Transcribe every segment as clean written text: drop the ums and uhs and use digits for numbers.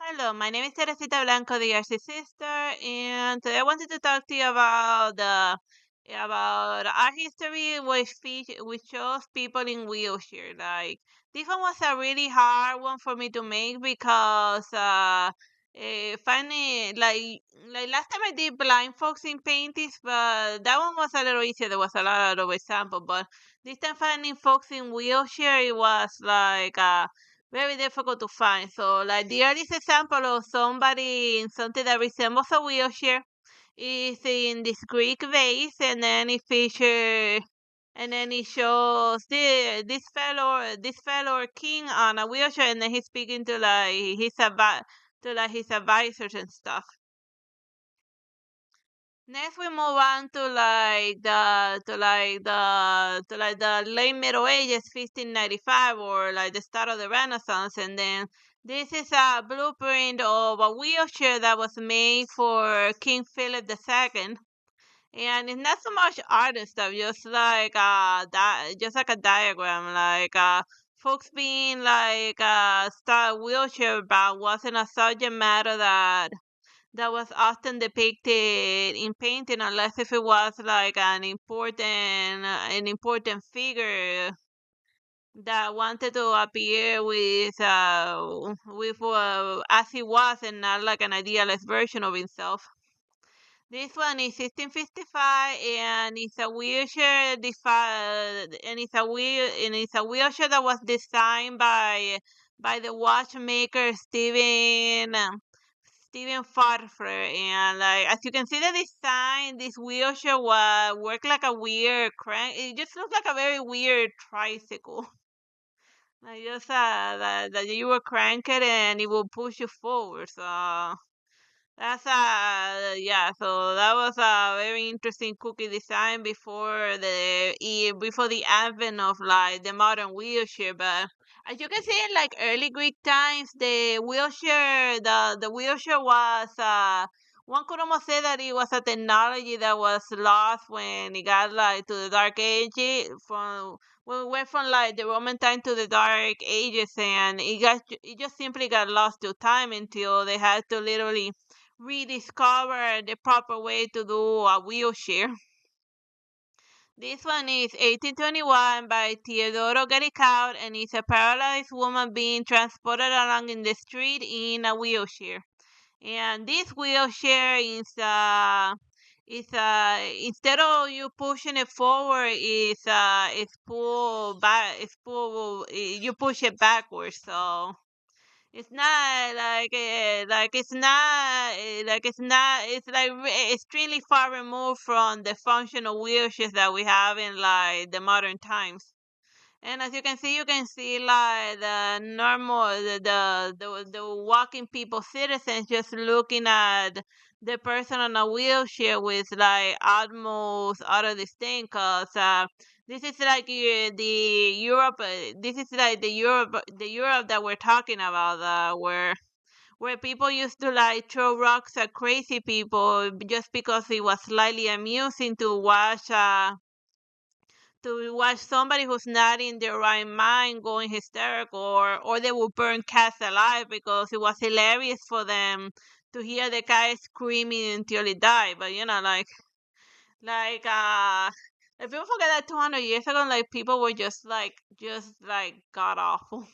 Hello, my name is Teresita Blanco, the Artsy sister, and today I wanted to talk to you about art history, which shows people in wheelchair. Like this one was a really hard one for me to make because finding like last time I did blind folks in paintings, but that one was a little easier. There was a lot of example, but this time finding folks in wheelchair, it was like very difficult to find. So, like the earliest example of somebody in something that resembles a wheelchair is in this Greek vase, and then it features, and then it shows this fellow or king on a wheelchair, and then he's speaking to his advisors and stuff. Next, we move on to the late Middle Ages, 1595, or like the start of the Renaissance, and then this is a blueprint of a wheelchair that was made for King Philip II, and it's not so much art and stuff, just like a diagram, folks being start wheelchair bound wasn't a subject matter that was often depicted in painting unless if it was like an important figure that wanted to appear with as he was and not like an idealized version of himself. This one is 1655 and it's a wheelchair that was designed by the watchmaker Stephen Farfre, and like as you can see the design, this wheelchair was work like a weird crank. It just looks like a very weird tricycle. Like just that you will crank it and it will push you forward. So yeah. So that was a very interesting cookie design before the advent of like the modern wheelchair. But as you can see in like early Greek times, the wheelchair was one could almost say that it was a technology that was lost when it got like to the Dark Ages. From when we went from like the Roman time to the Dark Ages, and it just simply got lost to time until they had to literally rediscover the proper way to do a wheelchair. This one is 1821 by Teodoro Garicaud, and it's a paralyzed woman being transported along in the street in a wheelchair. And this wheelchair is instead of you pushing it forward, it's pulled back. You push it backwards. So it's not it's like extremely far removed from the functional wheelchairs that we have in like the modern times. And as you can see like the normal the walking people citizens just looking at the person on a wheelchair with like utmost utter disdain because this is like the Europe. This is like the Europe that we're talking about, where people used to like throw rocks at crazy people just because it was slightly amusing to watch somebody who's not in their right mind going hysterical, or they would burn cats alive because it was hilarious for them to hear the guy screaming until he died. But like if people forget that 200 years ago, like people were just like god awful.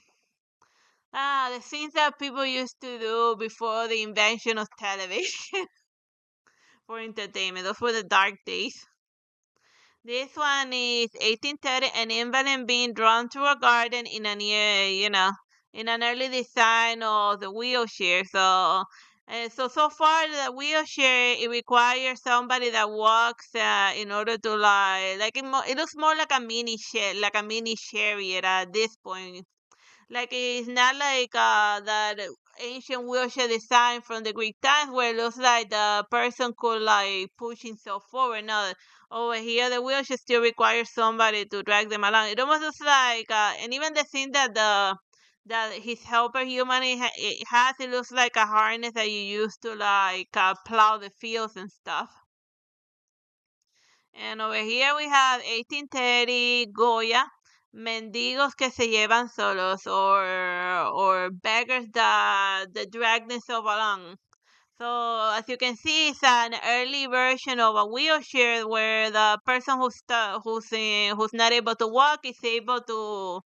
The things that people used to do before the invention of television for entertainment. Those were the dark days. This one is 1830, an invalid being drawn through a garden in an early design of the wheelchair. So far the wheelchair it requires somebody that walks in order to it looks more like a mini chariot at this point. Like it's not like that ancient wheelchair design from the Greek times where it looks like the person could like push himself forward. No, over here the wheelchair still requires somebody to drag them along. It almost looks like, and even the thing that his helper human it has, it looks like a harness that you use to plow the fields and stuff. And over here we have 1830 Goya. mendigos que se llevan solos, or beggars that drag themselves along. So as you can see, it's an early version of a wheelchair where the person who's not able to walk is able to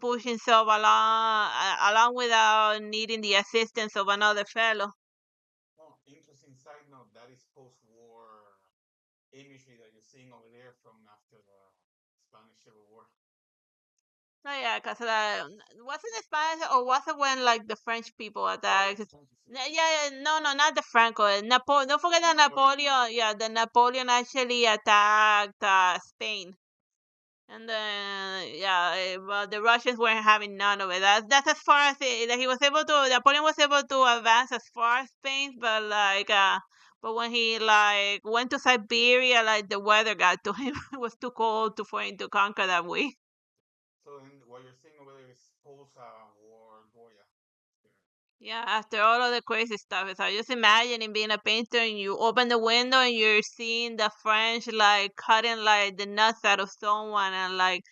push himself along without needing the assistance of another fellow. Oh, interesting side note. That is post-war imagery that you're seeing over there from after the Spanish Civil War. No, yeah, because wasn't it Spanish or was it when like the French people attacked? Yeah, yeah, no, no, not the Franco. Napoleon. Don't forget that Napoleon. Yeah, the Napoleon actually attacked Spain. And then, yeah, but the Russians weren't having none of it. That's as far as that he was able to. Napoleon was able to advance as far as Spain, but but when he like went to Siberia, like the weather got to him. It was too cold for him to conquer that way. So what you're seeing over there is post-war Goya. Yeah, after all of the crazy stuff, so just imagining being a painter and you open the window and you're seeing the French like cutting like the nuts out of someone and like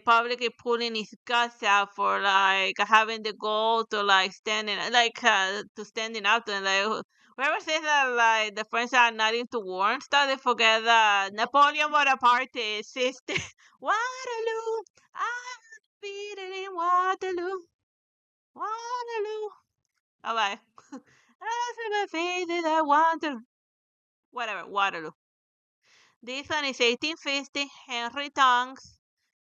publicly pulling his guts out for like having the goal to like standing to standing out and like whoever says that like the French are not into war and stuff, they forget that Napoleon Bonaparte sister Waterloo, I'm defeated in Waterloo, Waterloo. All right. I see my faces, I want to. Whatever, Waterloo. This one is 1850, Henry Tonks,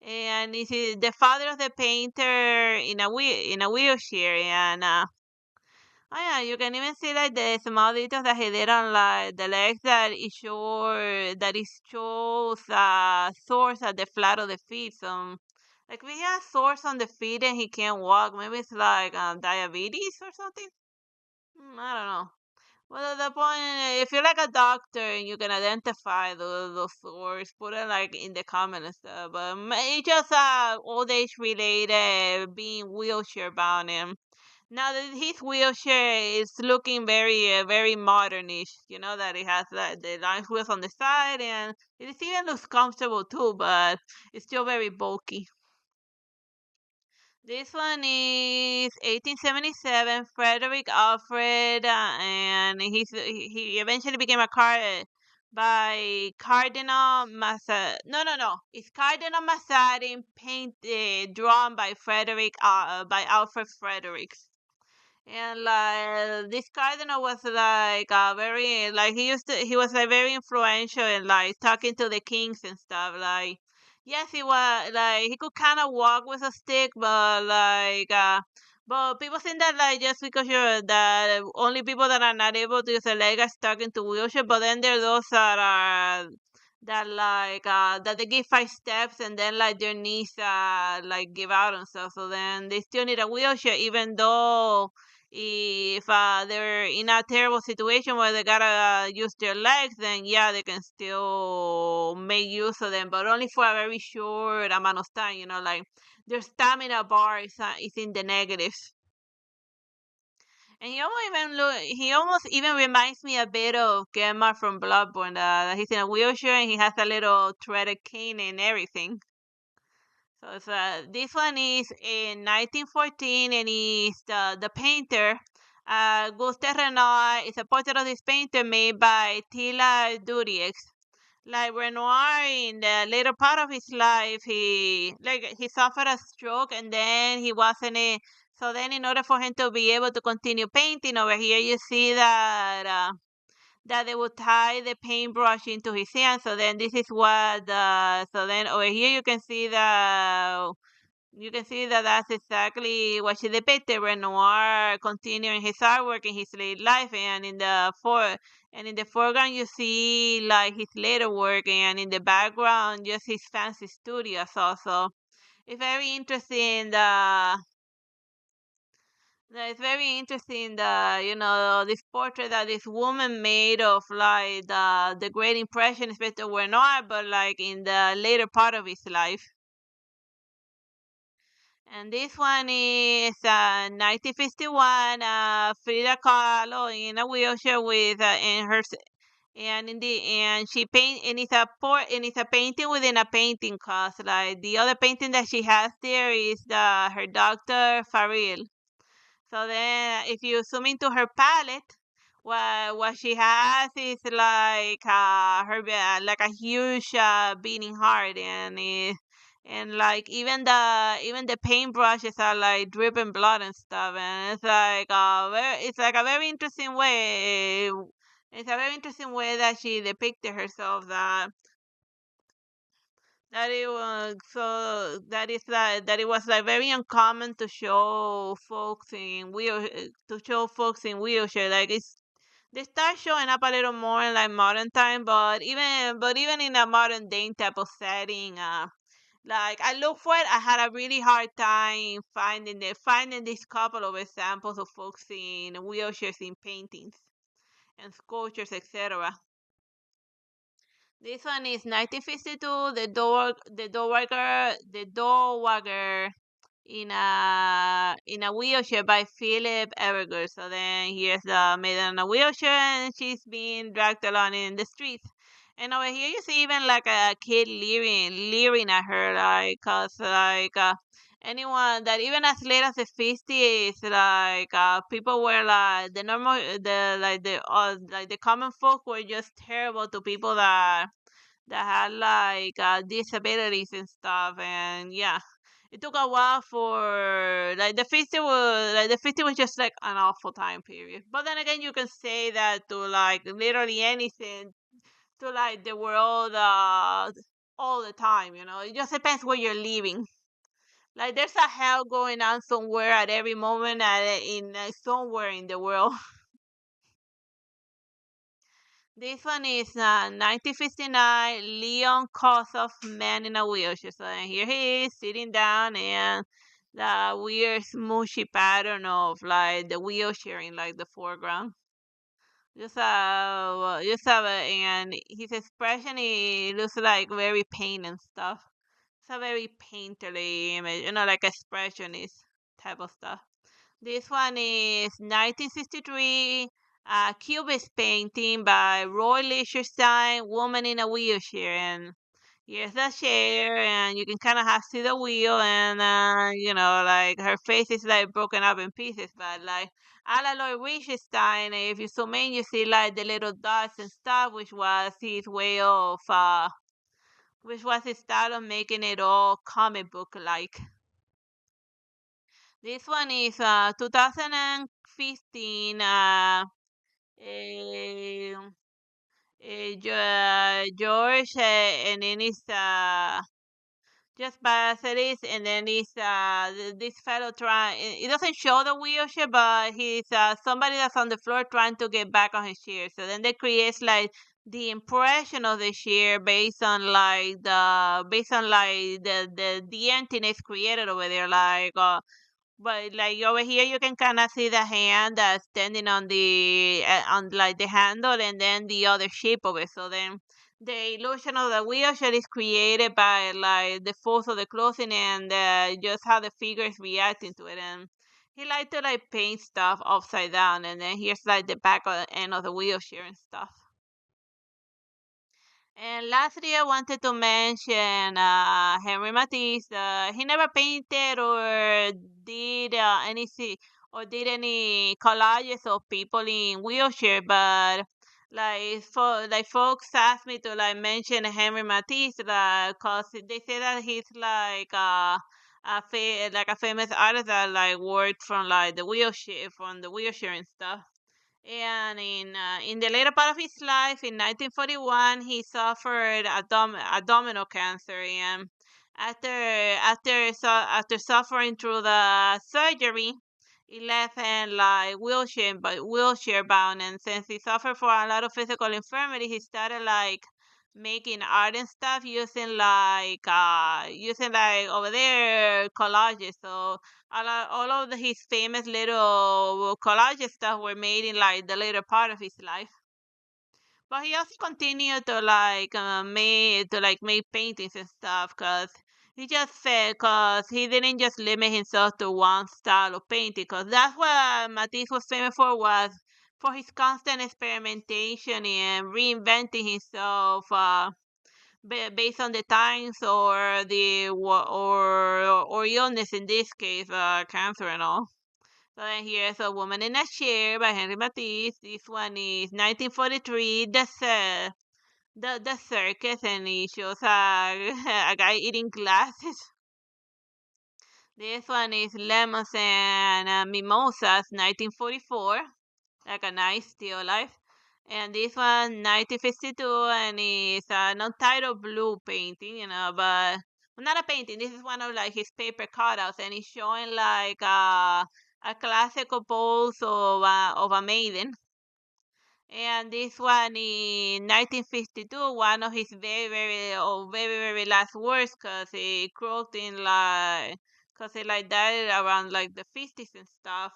and this is the father of the painter in a wheelchair. And oh yeah, you can even see like the small details that he did on like the legs that it shows sores at the flat of the feet. So like if he has sores on the feet and he can't walk, maybe it's like diabetes or something. I don't know. Well, the point, if you're like a doctor and you can identify those sores, put it like in the comment and stuff. But it's just old age related, being wheelchair bound. And now that his wheelchair is looking very modernish. You know that it has the nice wheels on the side, and it even looks comfortable too. But it's still very bulky. This one is 1877, Frederick Alfred, and he eventually became a by Cardinal Massa. No, no, no. It's Cardinal Mazarin, drawn by by Alfred Fredericks. And like this cardinal was like very like he was like very influential and like talking to the kings and stuff. Like yes, he was like he could kind of walk with a stick, but people think that like just because you're that only people that are not able to use a leg are stuck into wheelchair. But then there are those that they give 5 steps and then like their knees like give out and stuff. So then they still need a wheelchair even though if they're in a terrible situation where they gotta use their legs, then yeah, they can still make use of them, but only for a very short amount of time. Like their stamina bar is in the negatives. And he almost even reminds me a bit of Gemma from Bloodborne. He's in a wheelchair and he has a little threaded cane and everything. So this one is in 1914, and he's the painter. Gustave Renoir is a portrait of this painter made by Tila Duriex. Like Renoir, in the later part of his life, he suffered a stroke, and then he wasn't a. So then, in order for him to be able to continue painting, over here you see that they would tie the paintbrush into his hand. So then this is what so then over here you can see that that's exactly what she depicted. Renoir continuing his artwork in his late life, and in the foreground you see like his later work, and in the background just his fancy studios also. It's very interesting. It's very interesting that this portrait that this woman made of like the Great Impression, especially Renoir, but like in the later part of his life. And this one is 1951. Frida Kahlo in a wheelchair with in her and she paint and it's a painting within a painting, cause like the other painting that she has there is the her doctor Faril. So then, if you zoom into her palette, what she has is like her like a huge beating heart, and like even the paintbrushes are like dripping blood and stuff, and it's like a very interesting way. It's a very interesting way that she depicted herself. That it was so that it was like very uncommon to show folks in wheelchair. Like they start showing up a little more in like modern time, but even in a modern day type of setting, like I look for it, I had a really hard time finding this couple of examples of folks in wheelchairs in paintings and sculptures, etc. This one is 1952. The Doorwagger in a wheelchair by Philip Everger. So then here's the maiden in a wheelchair, and she's being dragged along in the streets. And over here you see even like a kid leering at her, like, cause like anyone that even as late as the 50s, like people were like the normal, like the common folk were just terrible to people that had like disabilities and stuff, and yeah, it took a while for like the 50 was just like an awful time period. But then again, you can say that to like literally anything, to like the world all the time. It just depends where you're living. Like there's a hell going on somewhere at every moment in somewhere in the world. This one is 1959, Leon Kossoff, Man in a Wheelchair. So here he is sitting down, and the weird smooshy pattern of like the wheelchair in like the foreground. And his expression, he looks like very pain and stuff. It's a very painterly image, like expressionist type of stuff. This one is 1963, a Cubist painting by Roy Lichtenstein, Woman in a Wheelchair. And here's the chair, and you can kind of have see the wheel, and like her face is like broken up in pieces. But like Roy Lichtenstein, if you zoom in, you see like the little dots and stuff, which was his style of making it all comic book like. This one is 2015. Eh, George, and then it's just Baselis, and then it's this fellow trying. It doesn't show the wheelchair, but he's somebody that's on the floor trying to get back on his chair. So then they create like the impression of the chair based on like the emptiness created over there, like. But like over here, you can kind of see the hand that's standing on like the handle, and then the other shape of it. So then the illusion of the wheelchair is created by like the force of the clothing, and just how the figure is reacting to it. And he liked to like paint stuff upside down, and then here's like the back of the end of the wheelchair and stuff. And lastly, I wanted to mention Henry Matisse. He never painted or did did any collages of people in wheelchair, but like folks asked me to like mention Henry Matisse, cause they say that he's like like a famous artist that like worked from like the wheelchair and stuff. And in the later part of his life, in 1941, he suffered abdominal cancer. And after suffering through the surgery, he left him like wheelchair bound. And since he suffered from a lot of physical infirmity, he started like making art and stuff using like over there collages. So all of his famous little collage stuff were made in like the later part of his life. But he also continued to make paintings and stuff, cause he didn't just limit himself to one style of painting, cause that's what Matisse was famous for, was for his constant experimentation and reinventing himself based on the times or or illness, in this case, cancer and all. So then here's A Woman in a Chair by Henry Matisse. This one is 1943. The circus, and it shows a guy eating glasses. This one is Lemons and Mimosas, 1944, like a nice still life. And this one, 1952, and it's an untitled blue painting, but well, not a painting. This is one of like his paper cutouts, and it's showing like a classical pose of a maiden. And this one in 1952, one of his very last works, cause he croaked in like, cause he like died around like the 50s and stuff.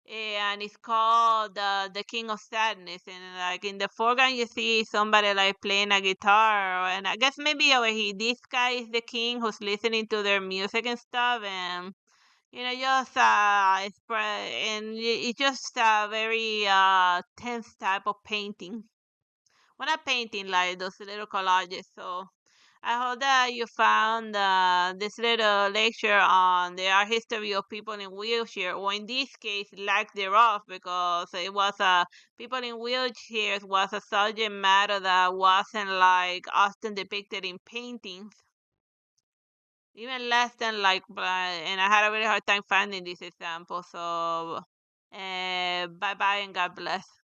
And it's called the King of Sadness. And like in the foreground, you see somebody like playing a guitar, and I guess maybe over here, this guy is the king who's listening to their music and stuff, and just and it's just a very tense type of painting. Well, not painting, like those little collages. So I hope that you found this little lecture on the art history of people in wheelchair, or in this case, lack thereof, because it was people in wheelchairs was a subject matter that wasn't like often depicted in paintings, even less than like, and I had a really hard time finding this example. So, bye bye and God bless.